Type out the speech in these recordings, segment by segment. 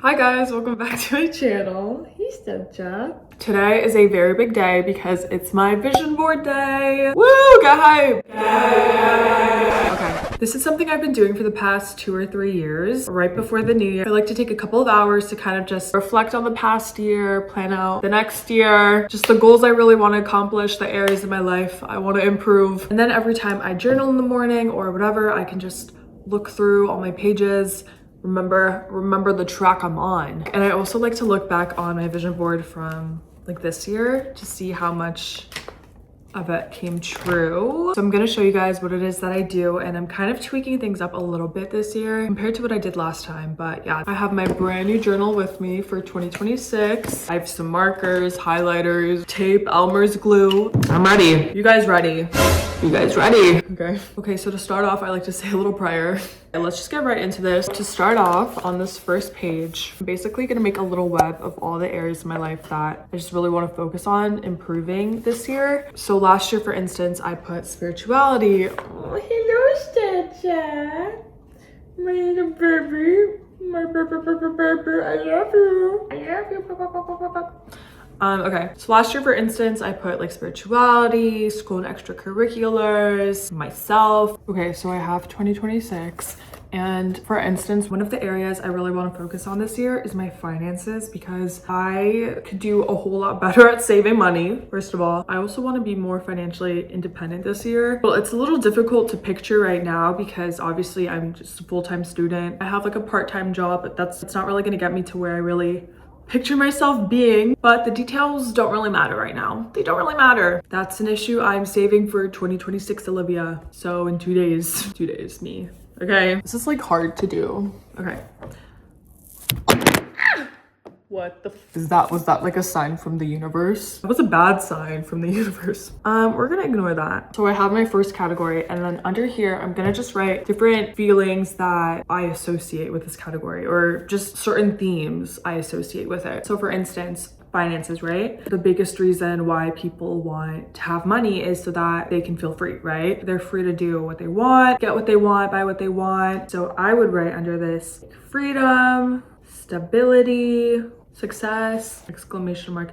Hi guys, welcome back to my channel. Hey stepchild. Today is a very big day because it's my vision board day. Woo, get hype. Okay, this is something I've been doing for the past 2 or 3 years. Right before the new year, I like to take a couple of hours to kind of just reflect on the past year, plan out the next year, just the goals I really want to accomplish, the areas of my life I want to improve. And then every time I journal in the morning or whatever, I can just look through all my pages, remember the track I'm on. And I also like to look back on my vision board from like this year to see how much of it came true. So I'm gonna show you guys what it is that I do, and I'm kind of tweaking things up a little bit this year compared to what I did last time. But yeah, I have my brand new journal with me for 2026. I have some markers, highlighters, tape, Elmer's glue. I'm ready. You guys ready? You guys ready? Okay, so to start off, I like to say a little prayer. And let's just get right into this. To start off, on this first page, I'm basically gonna make a little web of all the areas of my life that I just really want to focus on improving this year. So last year, for instance, I put spirituality. Oh, hello, Stitcha. My little baby. My baby, I love you. I love you. Okay, so last year, for instance, I put like spirituality, school and extracurriculars, myself. Okay, so I have 2026. And for instance, one of the areas I really want to focus on this year is my finances, because I could do a whole lot better at saving money. First of all, I also want to be more financially independent this year. Well, it's a little difficult to picture right now because obviously I'm just a full-time student. I have like a part-time job, but it's not really going to get me to where I really picture myself being, but the details don't really matter right now. They don't really matter. That's an issue I'm saving for 2026 Olivia. So in 2 days, me. Okay, this is like hard to do. Okay. What the is that? Was that like a sign from the universe? That was a bad sign from the universe. We're gonna ignore that. So I have my first category, and then under here, I'm gonna just write different feelings that I associate with this category, or just certain themes I associate with it. So for instance, finances, right? The biggest reason why people want to have money is so that they can feel free, right? They're free to do what they want, get what they want, buy what they want. So I would write under this freedom, stability, success, exclamation mark,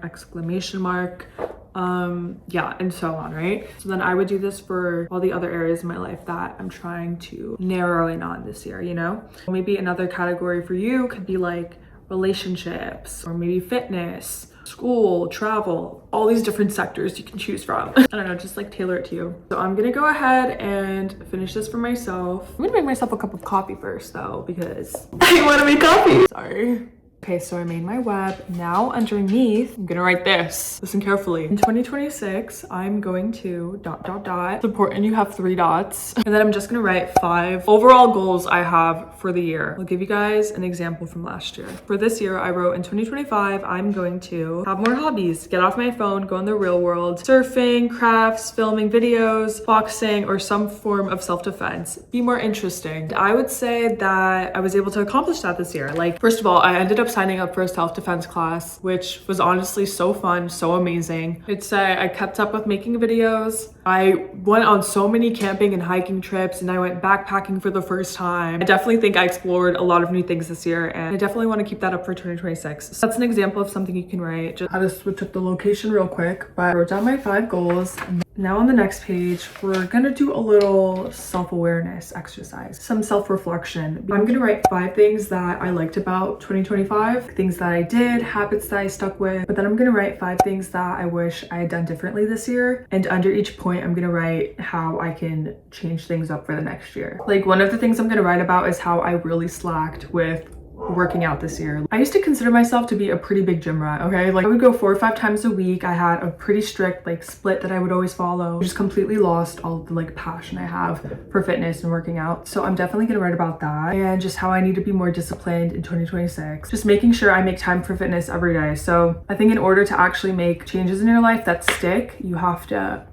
yeah, and so on, right? So then I would do this for all the other areas of my life that I'm trying to narrow in on this year, you know? Maybe another category for you could be like relationships, or maybe fitness, school, travel, all these different sectors you can choose from. I don't know, just like tailor it to you. So I'm gonna go ahead and finish this for myself. I'm gonna make myself a cup of coffee first though, because I want to make coffee. Sorry. Okay, so I made my web. Now underneath, I'm gonna write this. Listen carefully. In 2026, I'm going to ... It's important you have 3 dots. And then I'm just gonna write 5 overall goals I have for the year. I'll give you guys an example from last year. For this year, I wrote in 2025, I'm going to have more hobbies, get off my phone, go in the real world, surfing, crafts, filming videos, boxing, or some form of self-defense. Be more interesting. I would say that I was able to accomplish that this year. Like, first of all, I ended up signing up for a self-defense class, which was honestly so fun, so amazing. I'd say I kept up with making videos. I went on so many camping and hiking trips, and I went backpacking for the first time. I definitely think I explored a lot of new things this year, and I definitely want to keep that up for 2026. So that's an example of something you can write. Just how to switch up the location real quick, but I wrote down my 5 goals. Now on the next page, we're gonna do a little self-awareness exercise, some self-reflection. I'm gonna write 5 things that I liked about 2025, things that I did, habits that I stuck with, but then I'm gonna write 5 things that I wish I had done differently this year. And under each point, I'm gonna write how I can change things up for the next year. Like, one of the things I'm gonna write about is how I really slacked with working out this year. I used to consider myself to be a pretty big gym rat, okay? Like, I would go 4 or 5 times a week. I had a pretty strict like split that I would always follow. I just completely lost all the like passion I have for fitness and working out. So I'm definitely gonna write about that, and just how I need to be more disciplined in 2026. Just making sure I make time for fitness every day. So I think in order to actually make changes in your life that stick, you have to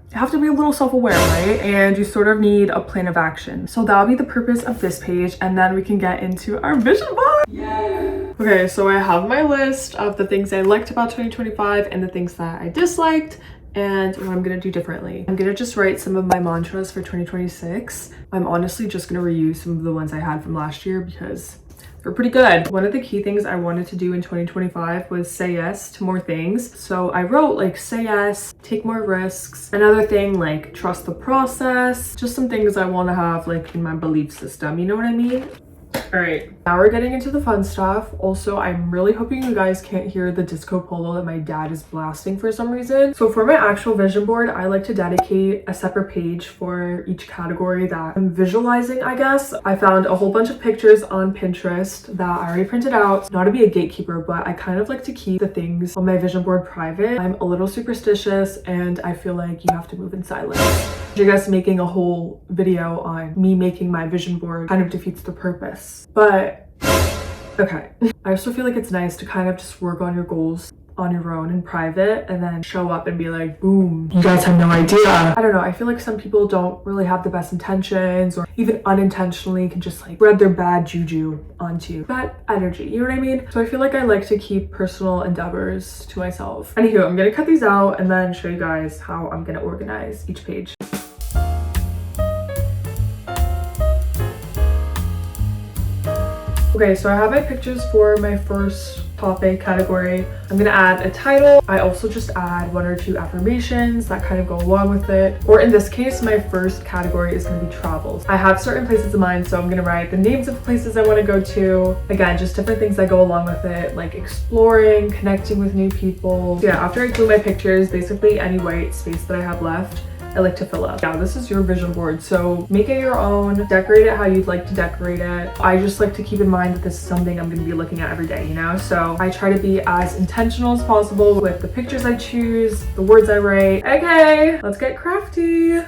be a little self-aware, right? And you sort of need a plan of action. So that'll be the purpose of this page, and then we can get into our vision board. Yay! Okay, so I have my list of the things I liked about 2025 and the things that I disliked, and what I'm gonna do differently. I'm gonna just write some of my mantras for 2026. I'm honestly just gonna reuse some of the ones I had from last year because They're pretty good. One of the key things I wanted to do in 2025 was say yes to more things. So I wrote like say yes, take more risks. Another thing like trust the process. Just some things I want to have like in my belief system. You know what I mean? All right, now we're getting into the fun stuff. Also, I'm really hoping you guys can't hear the disco polo that my dad is blasting for some reason. So for my actual vision board, I like to dedicate a separate page for each category that I'm visualizing, I guess. I found a whole bunch of pictures on Pinterest that I already printed out. Not to be a gatekeeper, but I kind of like to keep the things on my vision board private. I'm a little superstitious and I feel like you have to move in silence. I guess making a whole video on me making my vision board kind of defeats the purpose. But okay, I also feel like it's nice to kind of just work on your goals on your own in private and then show up and be like, boom, you guys have no idea. I don't know, I feel like some people don't really have the best intentions or even unintentionally can just like spread their bad juju onto bad energy, you know what I mean? So I feel like I like to keep personal endeavors to myself. Anywho, I'm gonna cut these out and then show you guys how I'm gonna organize each page. Okay, so I have my pictures for my first topic category. I'm gonna add a title. I also just add 1 or 2 affirmations that kind of go along with it. Or in this case, my first category is gonna be travels. I have certain places in mind, so I'm gonna write the names of places I wanna go to. Again, just different things that go along with it, like exploring, connecting with new people. So yeah, after I glue my pictures, basically any white space that I have left, I like to fill up. Yeah, this is your vision board, so make it your own, decorate it how you'd like to decorate it. I just like to keep in mind that this is something I'm gonna be looking at every day, you know? So I try to be as intentional as possible with the pictures I choose, the words I write. Okay, let's get crafty.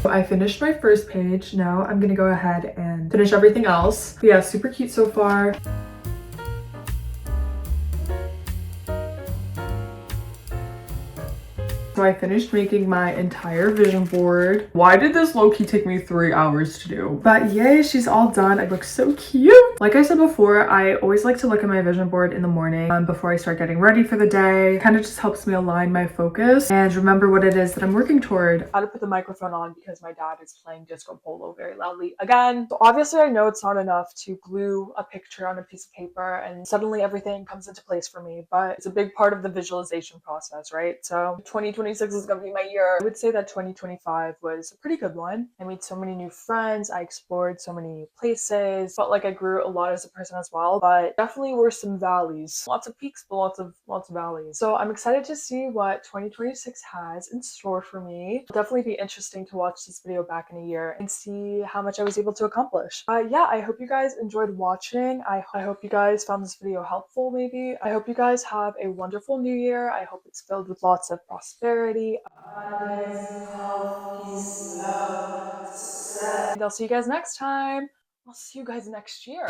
I finished my first page. Now I'm gonna go ahead and finish everything else. But yeah, super cute so far. So I finished making my entire vision board. Why did this low-key take me 3 hours to do? But yay, she's all done. I look so cute. Like I said before, I always like to look at my vision board in the morning before I start getting ready for the day. Kind of just helps me align my focus and remember what it is that I'm working toward. I had to put the microphone on because my dad is playing disco polo very loudly again. So obviously I know it's not enough to glue a picture on a piece of paper and suddenly everything comes into place for me, but it's a big part of the visualization process, right? So 2026 is gonna be my year. I would say that 2025 was a pretty good one. I made so many new friends. I explored so many places. Felt like I grew a lot as a person as well, but definitely were some valleys. Lots of peaks, but lots of valleys. So I'm excited to see what 2026 has in store for me. It'll definitely be interesting to watch this video back in a year and see how much I was able to accomplish. Yeah, I hope you guys enjoyed watching. I hope you guys found this video helpful maybe. I hope you guys have a wonderful new year. I hope it's filled with lots of prosperity, abundance, health, peace, love, success. And I'll see you guys next time. I'll see you guys next year.